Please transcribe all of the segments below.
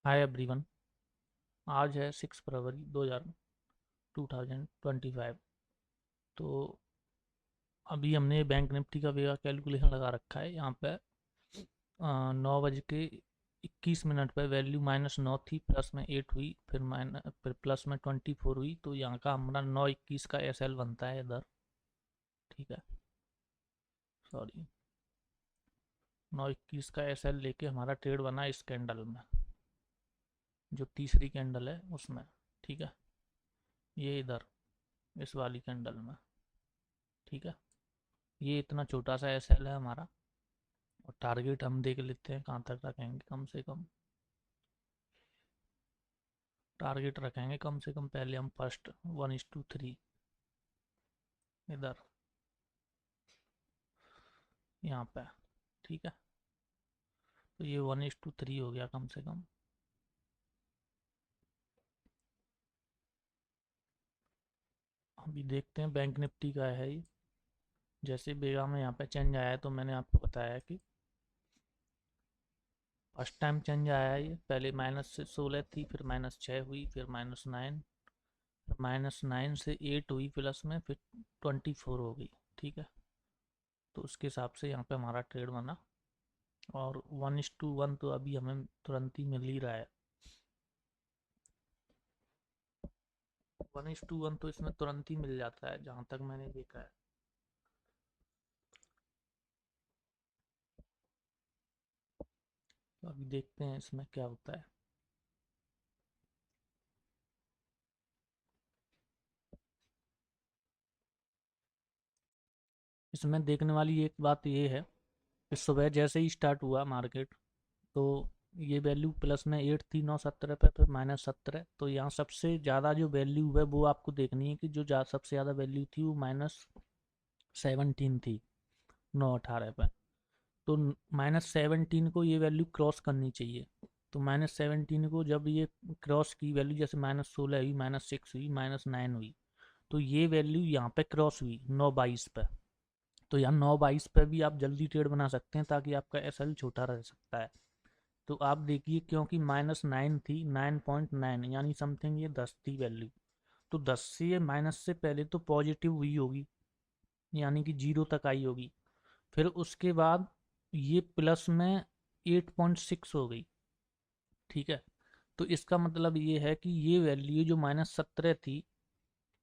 Hi everyone. आज है 6 फरवरी 2025। तो अभी हमने बैंक निफ्टी का वेगा कैलकुलेशन लगा रखा है यहाँ पे। 9 बज के 21 मिनट पे वैल्यू -9 थी, प्लस में 8 हुई, फिर प्लस में 24 हुई। तो यहाँ का हमारा 9:21 का एसएल बनता है इधर। ठीक है, सॉरी, 9:21 का एसएल लेके हमारा ट्रेड बना इस कैंडल में, जो तीसरी कैंडल है उसमें। ठीक है, ये इधर इस वाली कैंडल में। ठीक है, ये इतना छोटा सा एसएल है हमारा। और टारगेट हम देख लेते हैं कहाँ तक रखेंगे। कम से कम टारगेट रखेंगे, कम से कम पहले हम फर्स्ट 1:3 इधर, यहाँ पे। ठीक है, तो ये 1:3 हो गया कम से कम। अभी देखते हैं बैंक निफ्टी का है ये। जैसे बेगा में यहाँ पे चेंज आया है, तो मैंने आपको बताया कि फर्स्ट टाइम चेंज आया है ये। पहले -16 थी, फिर -6 हुई, फिर -9, -9 से 8 हुई, प्लस में फिर 24 हो गई। ठीक है, तो उसके हिसाब से यहाँ पे हमारा ट्रेड बना। और 1:1 तो अभी हमें तुरंत ही मिल ही रहा है। 1:1 तो इसमें तुरंत ही मिल जाता है जहाँ तक मैंने देखा है। तो अभी देखते हैं इसमें क्या होता है। इसमें देखने वाली एक बात ये है कि सुबह जैसे ही स्टार्ट हुआ मार्केट, तो ये वैल्यू प्लस में 8 थी 9:17 पे, फिर -17। तो यहाँ सबसे ज़्यादा जो वैल्यू है वो आपको देखनी है कि जो सबसे ज़्यादा वैल्यू थी वो -17 थी 9:18 पे। तो -17 को ये वैल्यू क्रॉस करनी चाहिए। तो -17 को जब ये क्रॉस की वैल्यू, जैसे -16 हुई, -6 हुई, -9 हुई, तो ये वैल्यू यहाँ पे क्रॉस हुई 9:22 पे। तो यहाँ 9:22 पे भी आप जल्दी ट्रेड बना सकते हैं, ताकि आपका एसएल छोटा रह सकता है। तो आप देखिए, क्योंकि -9 थी, 9.9 यानी समथिंग ये 10 थी वैल्यू। तो 10 से ये माइनस से पहले तो पॉजिटिव हुई होगी, यानी कि 0 तक आई होगी। फिर उसके बाद ये प्लस में 8.6 हो गई। ठीक है, तो इसका मतलब ये है कि ये वैल्यू जो -17 थी,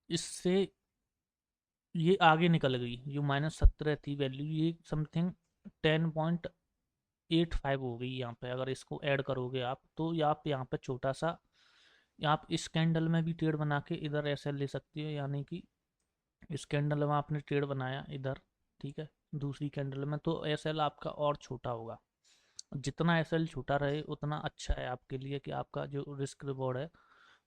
इससे ये आगे निकल गई। जो -17 थी वैल्यू, ये समथिंग 10.85 हो गई यहाँ पे। अगर इसको ऐड करोगे आप, तो आप यहाँ पे छोटा सा, आप इस कैंडल में भी ट्रेड बना के इधर ऐसे ले सकते हो। यानी कि इस कैंडल में आपने ट्रेड बनाया इधर, ठीक है, दूसरी कैंडल में, तो एसएल आपका और छोटा होगा। जितना एसएल छोटा रहे उतना अच्छा है आपके लिए, कि आपका जो रिस्क रिवॉर्ड है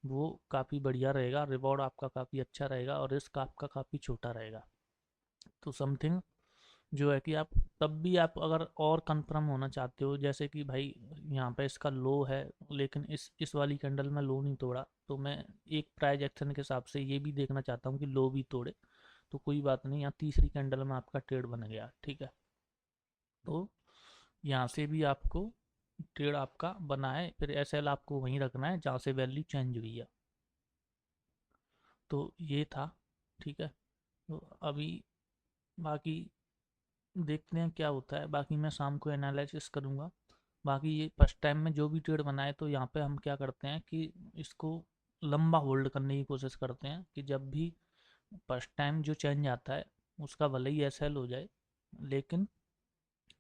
वो काफ़ी बढ़िया रहेगा। रिवॉर्ड आपका काफ़ी अच्छा रहेगा और रिस्क आपका काफ़ी छोटा रहेगा। तो समथिंग जो है कि आप तब भी, आप अगर और कंफर्म होना चाहते हो, जैसे कि भाई यहाँ पे इसका लो है, लेकिन इस वाली कैंडल में लो नहीं तोड़ा, तो मैं एक प्राइज एक्शन के हिसाब से ये भी देखना चाहता हूँ कि लो भी तोड़े। तो कोई बात नहीं, यहाँ तीसरी कैंडल में आपका ट्रेड बन गया। ठीक है, तो यहाँ से भी आपको ट्रेड आपका बना है, फिर एसएल आपको वहीं रखना है जहाँ से वैल्यू चेंज हुई है। तो ये था। ठीक है, तो अभी बाकी देखते हैं क्या होता है। बाकी मैं शाम को एनालिसिस करूँगा। बाकी ये फर्स्ट टाइम में जो भी ट्रेड बनाए, तो यहाँ पे हम क्या करते हैं कि इसको लंबा होल्ड करने की कोशिश करते हैं, कि जब भी फर्स्ट टाइम जो चेंज आता है उसका भले ही एसएल हो जाए, लेकिन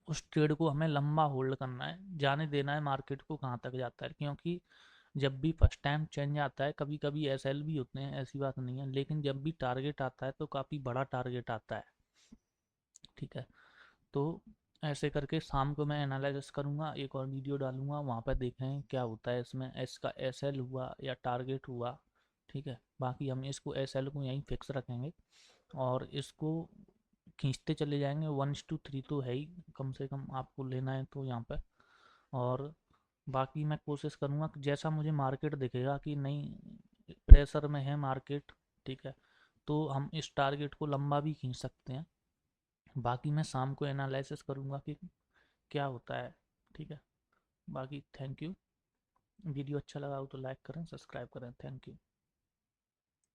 उस ट्रेड को हमें लंबा होल्ड करना है, जाने देना है मार्केट को कहाँ तक जाता है। क्योंकि जब भी फर्स्ट टाइम चेंज आता है, कभी कभी एसएल भी होते हैं, ऐसी बात नहीं है, लेकिन जब भी टारगेट आता है तो काफ़ी बड़ा टारगेट आता है। ठीक है, तो ऐसे करके शाम को मैं एनालिसिस करूँगा, एक और वीडियो डालूंगा, वहाँ पर देखें क्या होता है इसमें, इसका एसएल हुआ या टारगेट हुआ। ठीक है, बाकी हम इसको एसएल को यहीं फिक्स रखेंगे और इसको खींचते चले जाएंगे। 1:3 तो है ही, कम से कम आपको लेना है तो यहाँ पे। और बाकी मैं कोशिश करूँगा कि जैसा मुझे मार्केट दिखेगा कि नहीं प्रेशर में है मार्केट, ठीक है, तो हम इस टारगेट को लंबा भी खींच सकते हैं। बाकी मैं शाम को एनालिसिस करूँगा कि क्या होता है। ठीक है, बाकी थैंक यू। वीडियो अच्छा लगा हो तो लाइक करें, सब्सक्राइब करें। Thank you.